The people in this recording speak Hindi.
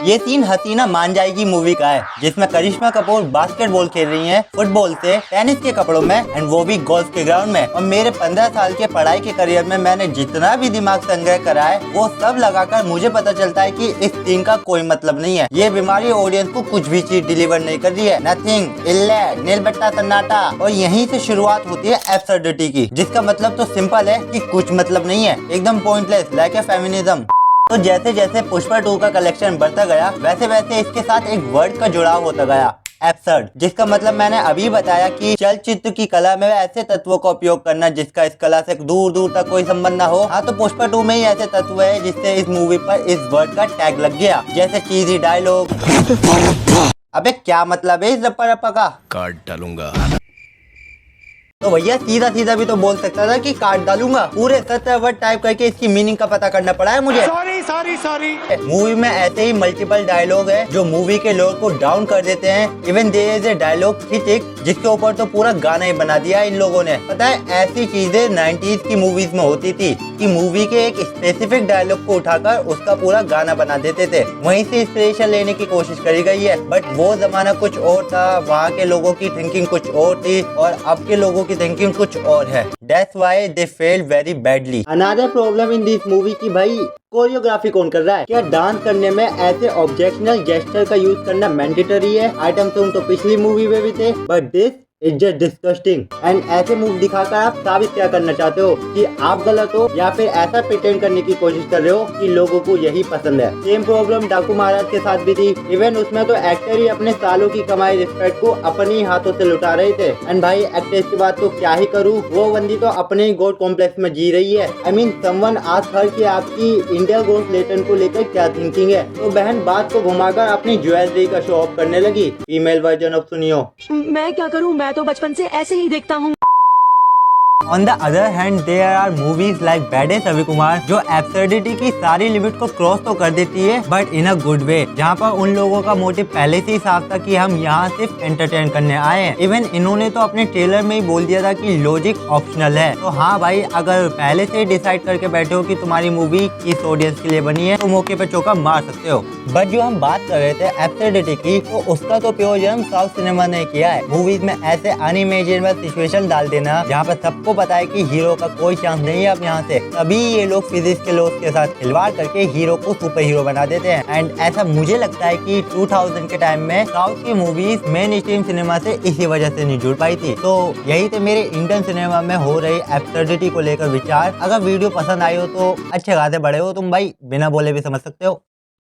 ये सीन हसीना मान जाएगी मूवी का है, जिसमें करिश्मा कपूर बास्केटबॉल खेल रही हैं फुटबॉल से टेनिस के कपड़ों में, एंड वो भी गोल्फ के ग्राउंड में। और मेरे 15 साल के पढ़ाई के करियर में मैंने जितना भी दिमाग संग्रह करा है वो सब लगाकर मुझे पता चलता है कि इस सीन का कोई मतलब नहीं है। ये बीमारी ऑडियंस को कुछ भी चीज डिलीवर नहीं कर रही है। नथिंग, इल्ले, नीलबट्टा सन्नाटा। और यहीं से शुरुआत होती है एब्सर्डिटी की, जिसका मतलब तो सिंपल है कि कुछ मतलब नहीं है, एकदम पॉइंटलेस, लाइक ए फेमिनिज्म। तो जैसे जैसे पुष्पा 2 का कलेक्शन बढ़ता गया, वैसे वैसे इसके साथ एक वर्ड का जुड़ाव होता गया, एब्सर्ड, जिसका मतलब मैंने अभी बताया कि चलचित्र की कला में ऐसे तत्वों का उपयोग करना जिसका इस कला से दूर दूर तक कोई संबंध ना हो। हाँ, तो पुष्पा 2 में ही ऐसे तत्व है जिससे इस मूवी पर इस वर्ड का टैग लग गया, जैसे चीजी डायलॉग। अबे क्या मतलब है इस रप्पा रप्पा का? काट डालूंगा। तो भैया सीधा सीधा भी तो बोल सकता था कि काट डालूंगा। पूरे 17 वर्ड टाइप करके इसकी मीनिंग का पता करना पड़ा है मुझे। सॉरी। मूवी में ऐसे ही मल्टीपल डायलॉग है जो मूवी के लोग को डाउन कर देते हैं। Even there is a dialogue critic जिसके ऊपर तो पूरा गाना ही बना दिया इन लोगों ने। पता है, ऐसी चीजें 90s की मूवीज में होती थी कि मूवी के एक स्पेसिफिक डायलॉग को उठाकर उसका पूरा गाना बना देते थे। वहीं से इंस्पिरेशन लेने की कोशिश करी गई है, बट वो जमाना कुछ और था, वहाँ के लोगों की थिंकिंग कुछ और थी और अब के लोगों की थिंकिंग कुछ और है। That's why they failed very badly. Another problem in this movie कि भाई कोरियोग्राफी कौन कर रहा है? क्या डांस करने में ऐसे ऑब्जेक्शनल जेस्चर का यूज करना मैंडेटरी है? आइटम सॉन्ग तो पिछली मूवी में भी थे, but this it's just disgusting. And ऐसे मूव दिखाकर आप साबित क्या करना चाहते हो कि आप गलत हो, या फिर ऐसा प्रिटेंड करने की कोशिश कर रहे हो कि लोगों को यही पसंद है? सेम प्रॉब्लम डाकू महाराज के साथ भी थी। इवन उसमें तो एक्टर ही अपने सालों की कमाई रिस्पेक्ट को अपने ही हाथों से लुटा रहे थे। एंड भाई एक्ट्रेस की बात तो क्या ही करूँ, वो बंदी तो अपने ही गॉड कॉम्प्लेक्स में जी रही है। I mean someone asked her कि आपकी इंडिया गोस्ट लेटन को लेकर क्या थिंकिंग है, तो बहन बात को घुमाकर अपनी ज्वेलरी का शो ऑफ करने लगी। फीमेल वर्जन ऑफ सुनियो। मैं क्या करूं, मैं तो बचपन से ऐसे ही देखता हूं। On the other hand, there are movies like Badass Ravi Kumar जो एब्सर्डिटी की सारी लिमिट को क्रॉस तो कर देती है, but in a good way, जहाँ पर उन लोगों का मोटिव पहले से ही साफ था कि हम यहाँ सिर्फ एंटरटेन करने आए हैं। इवन इन्होंने तो अपने ट्रेलर में ही बोल दिया था कि लॉजिक ऑप्शनल है। तो हाँ भाई, अगर पहले से ही डिसाइड करके बैठे हो कि तुम्हारी मूवी इस ऑडियंस के लिए बनी है, तो मौके पे चौका मार सकते हो। बट जो हम बात कर रहे थे एब्सर्डिटी की, तो उसका तो प्योर जन्म साउथ सिनेमा ने किया है। मूवीज में ऐसे अनइमेजिनेबल सिचुएशन डाल देना जहाँ पर सबको पता है कि हीरो का कोई चांस नहीं है अब यहाँ से, तभी ये लोग फिजिक्स के लॉस के साथ खिलवाड़ करके हीरो को सुपर हीरो बना देते हैं। एंड ऐसा मुझे लगता है कि 2000 के टाइम में साउथ की मूवीज मेन स्ट्रीम सिनेमा से इसी वजह से नहीं जुड़ पाई थी। तो यही थे मेरे इंडियन सिनेमा में हो रही एब्सर्डिटी को लेकर विचार। अगर वीडियो पसंद आई हो तो अच्छे खासे बड़े हो तुम भाई, बिना बोले भी समझ सकते हो।